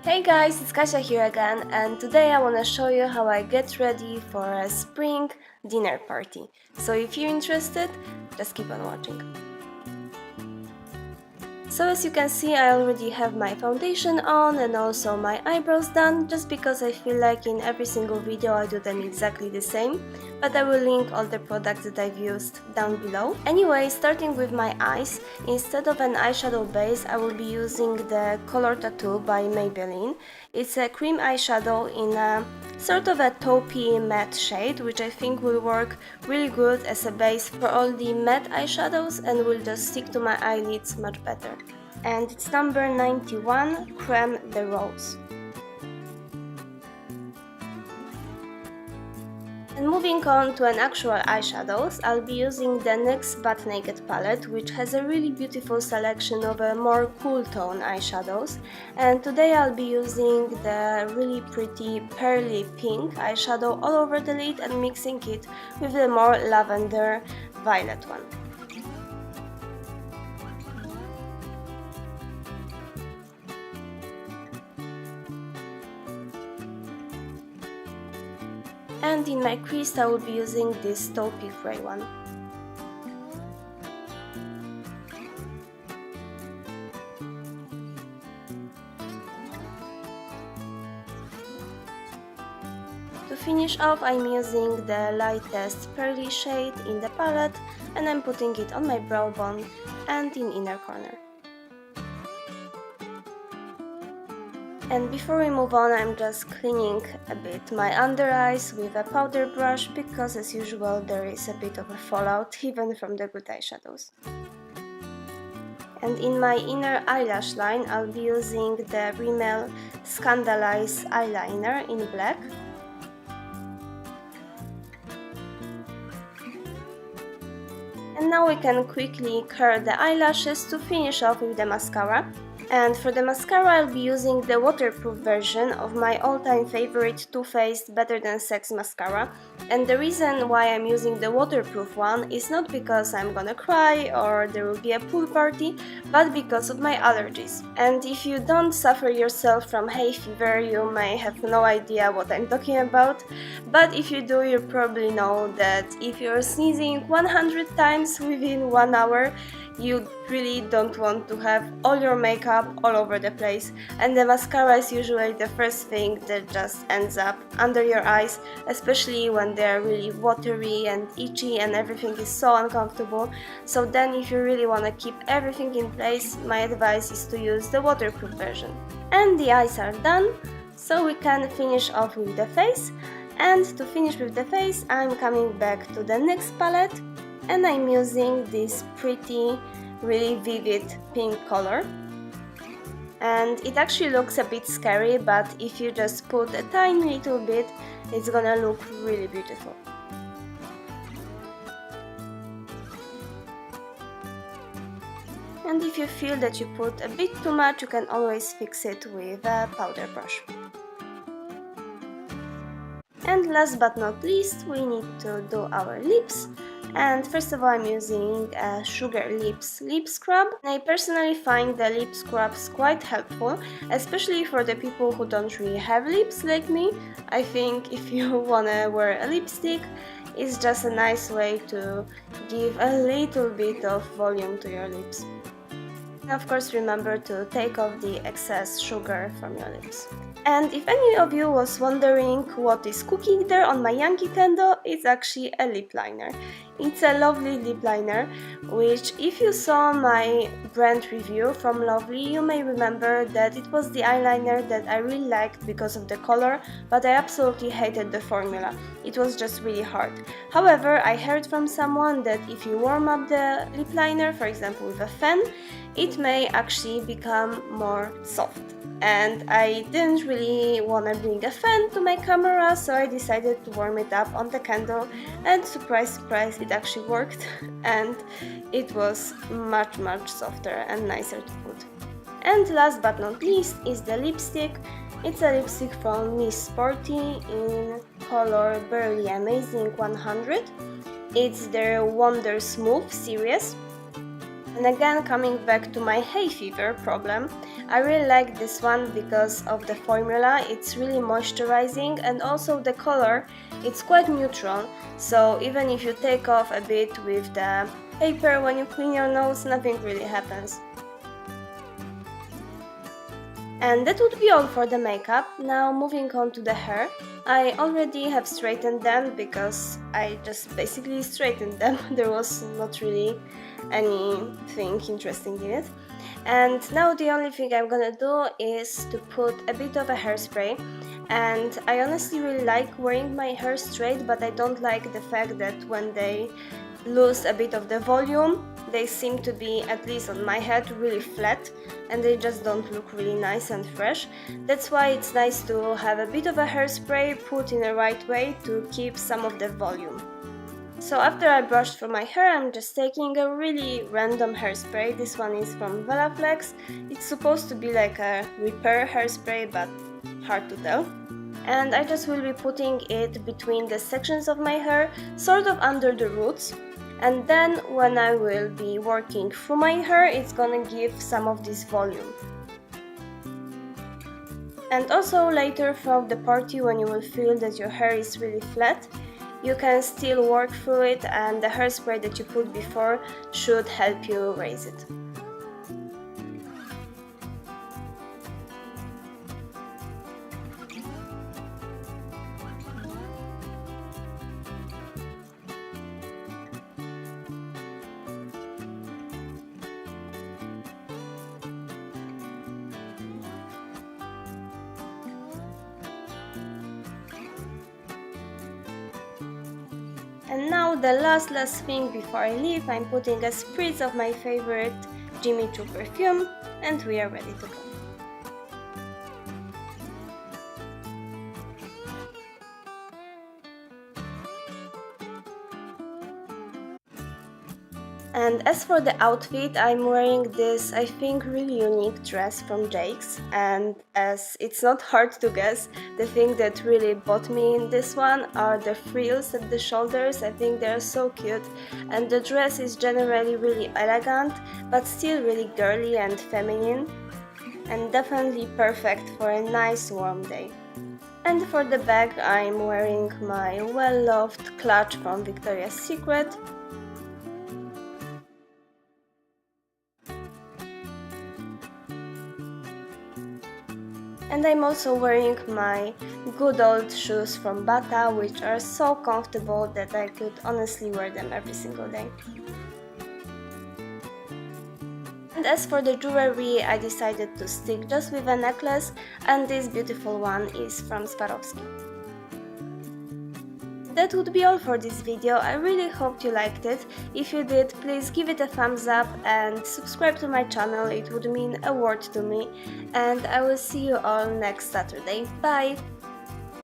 Hey guys, it's Kasia here again, and today I want to show you how I get ready for a spring dinner party. So if you're interested, just keep on watching. So as you can see, I already have my foundation on and also my eyebrows done, just because I feel like in every single video I do them exactly the same, but I will link all the products that I've used down below. Anyway, starting with my eyes, instead of an eyeshadow base, I will be using the Color Tattoo by Maybelline. It's a cream eyeshadow in a sort of a taupey matte shade, which I think will work really good as a base for all the matte eyeshadows and will just stick to my eyelids much better. And it's number 91, Creme de Rose. And moving on to an actual eyeshadows, I'll be using the NYX Butt Naked palette, which has a really beautiful selection of a more cool tone eyeshadows. And today I'll be using the really pretty pearly pink eyeshadow all over the lid and mixing it with the more lavender violet one. And in my crease I will be using this taupey gray one. To finish off, I'm using the lightest pearly shade in the palette and I'm putting it on my brow bone and in inner corner. And before we move on, I'm just cleaning a bit my under eyes with a powder brush, because as usual there is a bit of a fallout even from the good eyeshadows. And in my inner eyelash line I'll be using the Rimmel Scandaleyes eyeliner in black. And now we can quickly curl the eyelashes to finish off with the mascara. And for the mascara I'll be using the waterproof version of my all-time favorite Too Faced Better Than Sex mascara. And the reason why I'm using the waterproof one is not because I'm gonna cry or there will be a pool party, but because of my allergies. And if you don't suffer yourself from hay fever, you may have no idea what I'm talking about, but if you do, you probably know that if you're sneezing 100 times within 1 hour, you really don't want to have all your makeup all over the place, and the mascara is usually the first thing that just ends up under your eyes, especially when they're really watery and itchy and everything is so uncomfortable. So then if you really want to keep everything in place, my advice is to use the waterproof version. And the eyes are done, so we can finish off with the face. And to finish with the face, I'm coming back to the NYX palette and I'm using this pretty, really vivid pink color. And it actually looks a bit scary, but if you just put a tiny little bit, it's gonna look really beautiful. And if you feel that you put a bit too much, you can always fix it with a powder brush. And last but not least, we need to do our lips. And first of all, I'm using a Sugar Lips lip scrub. I personally find the lip scrubs quite helpful, especially for the people who don't really have lips like me. I think if you wanna wear a lipstick, it's just a nice way to give a little bit of volume to your lips. And of course, remember to take off the excess sugar from your lips. And if any of you was wondering what is cooking there on my Yankee candle, it's actually a lip liner. It's a lovely lip liner, which if you saw my brand review from Lovely, you may remember that it was the eyeliner that I really liked because of the color, but I absolutely hated the formula. It was just really hard. However, I heard from someone that if you warm up the lip liner, for example with a fan, it may actually become more soft. And I didn't really want to bring a fan to my camera, so I decided to warm it up on the candle, and surprise surprise, it actually worked and it was much softer and nicer to put. And last but not least is the lipstick. It's a lipstick from Miss Sporty in color Barely Amazing 100. It's their Wonder Smooth series. And again, coming back to my hay fever problem, I really like this one because of the formula. It's really moisturizing, and also the color, it's quite neutral, so even if you take off a bit with the paper when you clean your nose, nothing really happens. And that would be all for the makeup. Now moving on to the hair. I already have straightened them because I just basically straightened them. There was not really anything interesting in it. And now the only thing I'm gonna do is to put a bit of a hairspray. And I honestly really like wearing my hair straight, but I don't like the fact that when they lose a bit of the volume, they seem to be, at least on my head, really flat, and they just don't look really nice and fresh. That's why it's nice to have a bit of a hairspray put in the right way to keep some of the volume. So after I brushed through my hair, I'm just taking a really random hairspray. This one is from Velaflex. It's supposed to be like a repair hairspray, but hard to tell. And I just will be putting it between the sections of my hair, sort of under the roots. And then when I will be working through my hair, it's gonna give some of this volume. And also later throughout the party, when you will feel that your hair is really flat, you can still work through it, and the hairspray that you put before should help you raise it. And now the last thing before I leave, I'm putting a spritz of my favorite Jimmy Choo perfume, and we are ready to go. And as for the outfit, I'm wearing this, I think, really unique dress from Jake's, and as it's not hard to guess, the thing that really bought me in this one are the frills at the shoulders. I think they're so cute, and the dress is generally really elegant, but still really girly and feminine, and definitely perfect for a nice warm day. And for the bag, I'm wearing my well-loved clutch from Victoria's Secret. And I'm also wearing my good old shoes from Bata, which are so comfortable that I could honestly wear them every single day. And as for the jewelry, I decided to stick just with a necklace, and this beautiful one is from Swarovski. That would be all for this video. I really hoped you liked it. If you did, please give it a thumbs up and subscribe to my channel, it would mean a world to me. And I will see you all next Saturday. Bye!